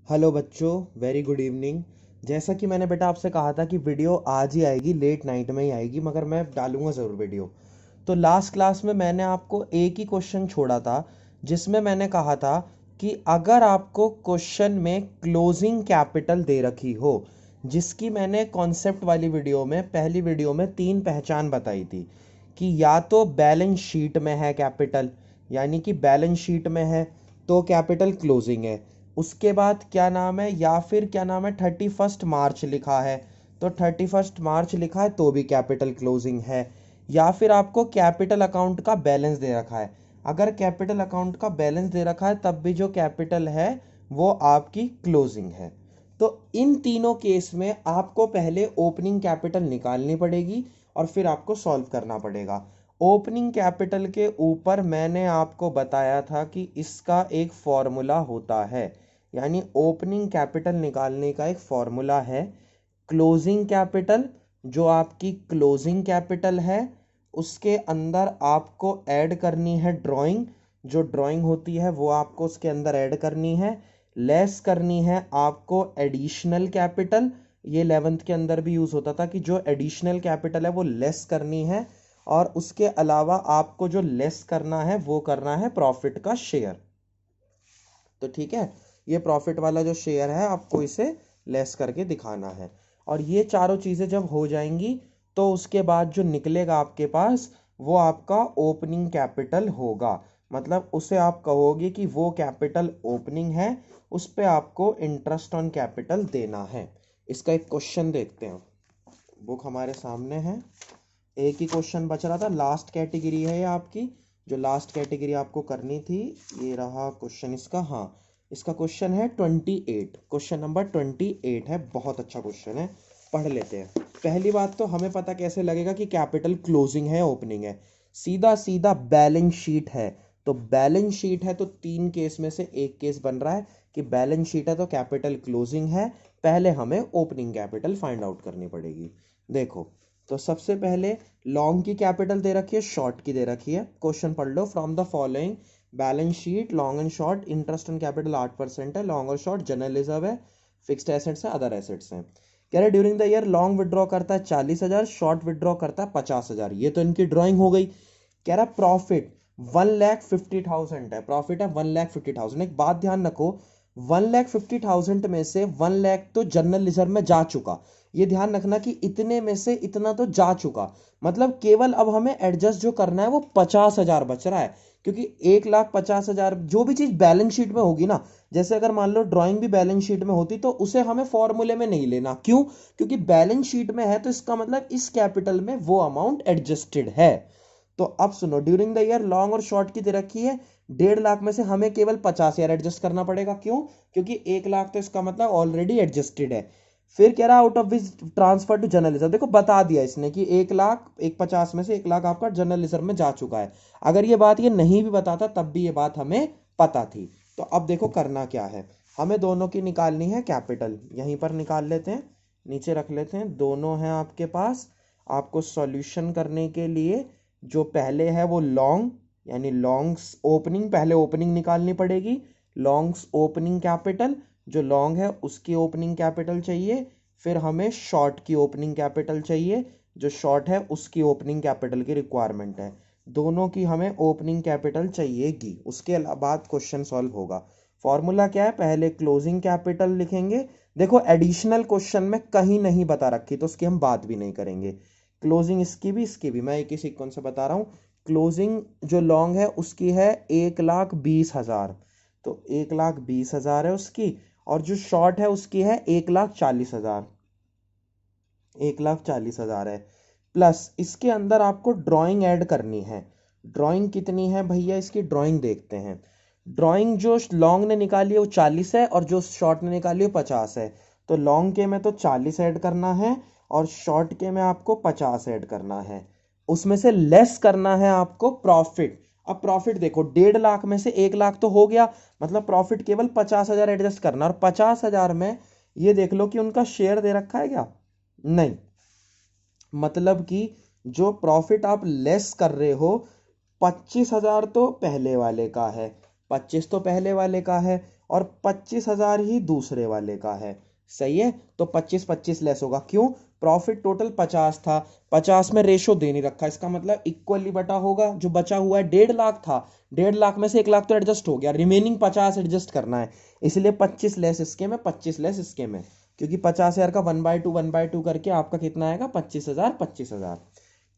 Hello बच्चों, very good evening. जैसा कि मैंने बेटा आपसे कहा था कि वीडियो आज ही आएगी, लेट नाइट में ही आएगी, मगर मैं डालूंगा ज़रूर वीडियो। तो लास्ट क्लास में मैंने आपको एक ही क्वेश्चन छोड़ा था, जिसमें मैंने कहा था कि अगर आपको क्वेश्चन में क्लोजिंग कैपिटल दे रखी हो, जिसकी मैंने कॉन्सेप्ट वाली वीडियो में, पहली वीडियो में 3 पहचान बताई थी कि या तो बैलेंस शीट में है कैपिटल, यानी कि बैलेंस शीट में है तो कैपिटल क्लोजिंग है। उसके बाद क्या नाम है, या फिर क्या नाम है, 31 मार्च लिखा है तो 31 मार्च लिखा है तो भी कैपिटल क्लोजिंग है। या फिर आपको कैपिटल अकाउंट का बैलेंस दे रखा है, अगर कैपिटल अकाउंट का बैलेंस दे रखा है तब भी जो कैपिटल है वो आपकी क्लोजिंग है। तो इन तीनों केस में आपको पहले ओपनिंग कैपिटल निकालनी पड़ेगी और फिर आपको सॉल्व करना पड़ेगा। ओपनिंग कैपिटल के ऊपर मैंने आपको बताया था कि इसका एक फॉर्मूला होता है, यानी ओपनिंग कैपिटल निकालने का एक फॉर्मूला है। क्लोजिंग कैपिटल, जो आपकी क्लोजिंग कैपिटल है, उसके अंदर आपको ऐड करनी है ड्राइंग, जो ड्राइंग होती है वो आपको उसके अंदर ऐड करनी है। लेस करनी है आपको एडिशनल कैपिटल, ये 11th के अंदर भी यूज होता था कि जो एडिशनल कैपिटल है वो लेस करनी है। और उसके अलावा आपको जो लेस करना है वो करना है प्रॉफिट का शेयर। तो ठीक है, ये प्रॉफिट वाला जो शेयर है आपको इसे लेस करके दिखाना है। और ये चारों चीजें जब हो जाएंगी तो उसके बाद जो निकलेगा आपके पास वो आपका ओपनिंग कैपिटल होगा। मतलब उसे आप कहोगे कि वो कैपिटल ओपनिंग है, उस पे आपको इंटरेस्ट ऑन कैपिटल देना है। इसका एक क्वेश्चन देखते हैं, बुक हमारे सामने है। एक ही क्वेश्चन बच रहा था, लास्ट कैटेगरी है ये आपकी, जो लास्ट कैटेगरी आपको करनी थी। ये रहा क्वेश्चन इसका। हाँ, इसका क्वेश्चन है 28, क्वेश्चन नंबर 28 है। बहुत अच्छा क्वेश्चन है, पढ़ लेते हैं। पहली बात तो हमें पता कैसे लगेगा कि कैपिटल क्लोजिंग है ओपनिंग है। सीधा सीधा बैलेंस शीट है, तो बैलेंस शीट है तो 3 केस में से एक केस बन रहा है कि बैलेंस शीट है तो कैपिटल क्लोजिंग है। पहले हमें ओपनिंग कैपिटल फाइंड आउट करनी पड़ेगी। देखो, तो सबसे पहले लॉन्ग की कैपिटल दे रखी है, शॉर्ट की दे रखी है। क्वेश्चन पढ़ लो, from the following balance sheet long and short, interest on capital 8% है, लॉन्ग और शॉर्ट जनरल रिजर्व है, फिक्स्ड एसेट्स है, अदर एसेट्स हैं। कह रहे during the year long withdraw करता है 40,000, शॉर्ट विड्रॉ करता है 50,000। ये तो इनकी ड्रॉइंग हो गई। कह रहा प्रॉफिट 1,50,000 है, प्रॉफिट है 1,50,000। एक बात ध्यान रखो, 1,50,000 में से 1,00,000 तो जनरल रिजर्व में जा चुका। ये ध्यान रखना कि इतने में से इतना तो जा चुका, मतलब केवल अब हमें एडजस्ट जो करना है वो 50,000 बच रहा है। क्योंकि 1,50,000 जो भी चीज बैलेंस शीट में होगी ना, जैसे अगर मान लो ड्राइंग भी बैलेंस शीट में होती तो उसे हमें फॉर्मूले में नहीं लेना। क्यों? क्योंकि बैलेंस शीट में है तो इसका मतलब इस कैपिटल में वो अमाउंट एडजस्टेड है। तो अब सुनो, ड्यूरिंग द ईयर लॉन्ग और शॉर्ट की दे रखी है 1,50,000 में से हमें केवल 50,000 एडजस्ट करना पड़ेगा। क्यों? क्योंकि 1,00,000 तो इसका मतलब ऑलरेडी एडजस्टेड है। फिर कह रहा out of which transfer to general reserve. देखो बता दिया इसने कि 1,00,000, 1,50,000 में से 1,00,000 आपका जनरल रिजर्व में जा चुका है। अगर ये बात ये नहीं भी बताता तब भी ये बात हमें पता थी। तो अब देखो करना क्या है, हमें दोनों की निकालनी है कैपिटल। यहीं पर निकाल लेते हैं, नीचे रख लेते हैं, दोनों हैं आपके पास। आपको सॉल्यूशन करने के लिए जो पहले है वो लॉन्ग, यानी लॉन्ग्स ओपनिंग, पहले ओपनिंग निकालनी पड़ेगी। लॉन्ग्स ओपनिंग कैपिटल, जो लॉन्ग है उसकी ओपनिंग कैपिटल चाहिए। फिर हमें शॉर्ट की ओपनिंग कैपिटल चाहिए, जो शॉर्ट है उसकी ओपनिंग कैपिटल की रिक्वायरमेंट है। दोनों की हमें ओपनिंग कैपिटल चाहिएगी, उसके बाद क्वेश्चन सॉल्व होगा। फॉर्मूला क्या है, पहले क्लोजिंग कैपिटल लिखेंगे। देखो एडिशनल क्वेश्चन में कहीं नहीं बता रखी तो उसकी हम बात भी नहीं करेंगे। क्लोजिंग इसकी भी इसकी भी मैं एक ही सीक्वेंस से बता रहा हूँ। क्लोजिंग जो लॉन्ग है उसकी है 1,20,000, तो 1,20,000 है उसकी। और जो शॉर्ट है उसकी है 1,40,000, 1,40,000 है। प्लस इसके अंदर आपको ड्राइंग ऐड करनी है। ड्राइंग कितनी है भैया, इसकी ड्राइंग देखते हैं। ड्राइंग जो लॉन्ग ने निकाली है वो 40 है और जो शॉर्ट ने निकाली है 50 है। तो लॉन्ग के में तो 40 ऐड करना है और शॉर्ट के में आपको 50 ऐड करना है। उसमें से लेस करना है आपको प्रॉफिट। अब प्रॉफिट देखो, 1,50,000 में से 1,00,000 तो हो गया, मतलब प्रॉफिट केवल 50,000 एडजस्ट करना। और 50,000 में ये देख लो कि उनका शेयर दे रखा है क्या? नहीं, मतलब कि जो प्रॉफिट आप लेस कर रहे हो, 25,000 तो पहले वाले का है, 25 तो पहले वाले का है, और 25,000 ही दूसरे वाले का है। सही है, तो 25-25 लेस होगा। क्यों? प्रॉफिट टोटल 50 था, 50 में रेशो दे नहीं रखा, इसका मतलब इक्वली बटा होगा। जो बचा हुआ है 1.5 लाख था, 1.5 लाख में से 1 लाख तो एडजस्ट हो गया, रिमेनिंग 50 एडजस्ट करना है, इसलिए 25 लेस इसके में, 25 लेस इसके में, क्योंकि 50,000 का 1/2 करके आपका कितना आएगा? 25,000 25,000।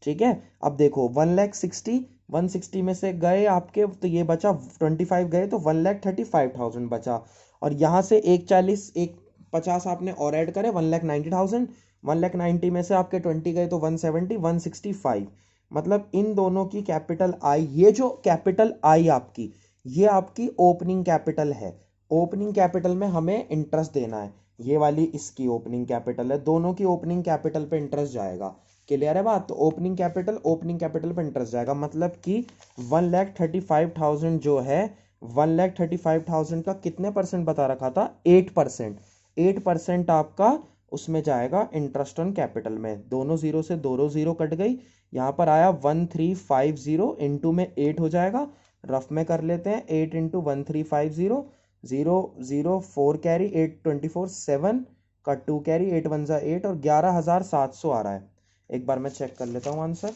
ठीक है, अब देखो 1,60,000, 160 में से गए आपके, तो ये बचा 25 गए तो 1,35,000 बचा। और यहाँ से 140, एक 50 आपने और ऐड करे, 1,90,000, 1,90,000 में से आपके 20 गए तो 170, 165। मतलब इन दोनों की कैपिटल आई, ये जो कैपिटल आई आपकी, ये आपकी ओपनिंग कैपिटल है। ओपनिंग कैपिटल में हमें इंटरेस्ट देना है, ये वाली इसकी ओपनिंग कैपिटल है, दोनों की ओपनिंग कैपिटल पे इंटरेस्ट जाएगा। क्लियर है बात? तो ओपनिंग कैपिटल पे इंटरेस्ट जाएगा, मतलब कि 1,35,000 जो है, 1,35,000 का कितने परसेंट बता रखा था? 8%। 8% आपका उसमें जाएगा इंटरेस्ट ऑन कैपिटल में। दोनों जीरो से दोनों जीरो कट गई, यहाँ पर आया 1,350, इंटू में 8 हो जाएगा, रफ में कर लेते हैं, 8 इंटू 1,350, 0 0 4 कैरी, 8 24 7 का 2 कैरी, 8 1 8, और 11,700 आ रहा है। एक बार मैं चेक कर लेता हूँ आंसर।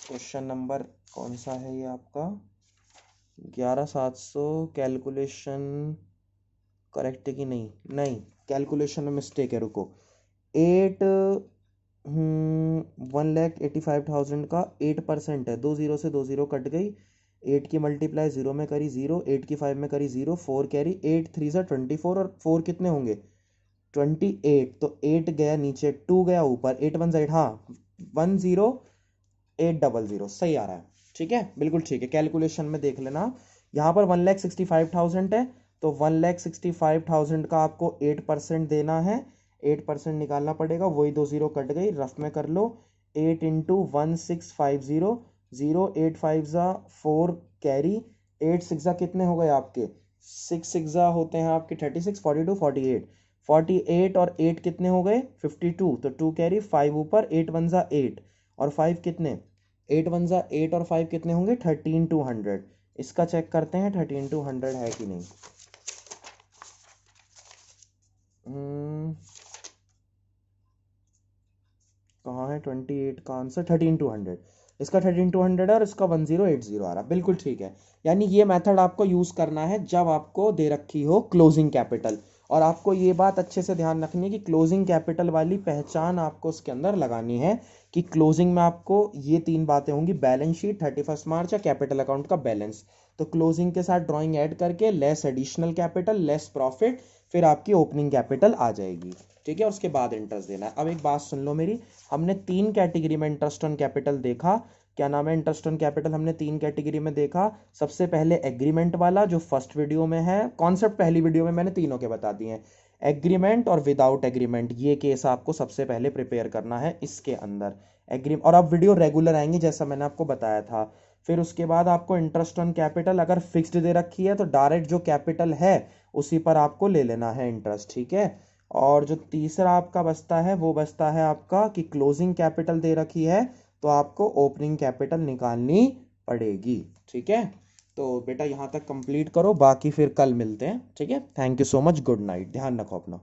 क्वेश्चन नंबर कौन सा है ये आपका? 11,700। कैलकुलेशन करेक्ट है कि नहीं? नहीं, कैलकुलेशन में मिस्टेक है, रुको। 1,85,000 का 8% है, 2 जीरो से 2 जीरो कट गई, 8 की मल्टीप्लाई 0 में करी 0, 8 की 5 में करी 0, 4 कैरी, 8 3 से 24, और 4 कितने होंगे? 28। तो 8 गया नीचे, 2 गया ऊपर, 8 1 8, हाँ 1,08,00 सही आ रहा है। ठीक है, बिल्कुल ठीक है, कैलकुलेशन में देख लेना। यहाँ पर 1,65,000 है, तो 1,65,000 का आपको 8% देना है, 8% निकालना पड़ेगा, वही 2 जीरो कट गई, रफ में कर लो, 8 इंटू 1,650, 0 8 5 4 कैरी, 8 6 कितने हो गए आपके? 6 6 होते हैं आपके 36, 42 48, 48 और 8 कितने हो गए? 52, तो 2 कैरी, 5 ऊपर, 8 1 8, और 5 कितने? 8 1 8, और 5 कितने होंगे? 13,200। इसका चेक करते हैं 13,200 है कि नहीं। कहाँ है 28 का आंसर? 13,200। इसका 13,200 है और इसका 1,080 आ रहा, बिल्कुल ठीक है। यानी ये मेथड आपको यूज करना है जब आपको दे रखी हो क्लोजिंग कैपिटल। और आपको ये बात अच्छे से ध्यान रखनी है कि क्लोजिंग कैपिटल वाली पहचान आपको उसके अंदर लगानी है, कि क्लोजिंग में आपको ये 3 बातें होंगी: बैलेंस शीट, 31 मार्च, या कैपिटल अकाउंट का बैलेंस। तो क्लोजिंग के साथ ड्राइंग ऐड करके less additional capital, less profit, फिर आपकी ओपनिंग कैपिटल आ जाएगी। ठीक है, उसके बाद इंटरेस्ट देना है। अब एक बात सुन लो मेरी, हमने 3 कैटेगरी में इंटरेस्ट ऑन कैपिटल देखा। क्या नाम है? इंटरेस्ट ऑन कैपिटल हमने 3 कैटेगरी में देखा। सबसे पहले एग्रीमेंट वाला, जो फर्स्ट वीडियो में है, कॉन्सेप्ट पहली वीडियो में मैंने तीनों के बता दिए हैं। एग्रीमेंट और विदाउट एग्रीमेंट, ये केस आपको सबसे पहले प्रिपेयर करना है इसके अंदर। और अब वीडियो रेगुलर आएंगे जैसा मैंने आपको बताया था। फिर उसके बाद आपको इंटरेस्ट ऑन कैपिटल अगर फिक्स्ड दे रखी है तो डायरेक्ट जो कैपिटल है उसी पर आपको ले लेना है इंटरेस्ट। ठीक है, और जो तीसरा आपका बचता है वो बचता है आपका कि क्लोजिंग कैपिटल दे रखी है तो आपको ओपनिंग कैपिटल निकालनी पड़ेगी। ठीक है, तो बेटा यहाँ तक कंप्लीट करो, बाकी फिर कल मिलते हैं। ठीक है, thank you so much, good night, ध्यान रखो अपना।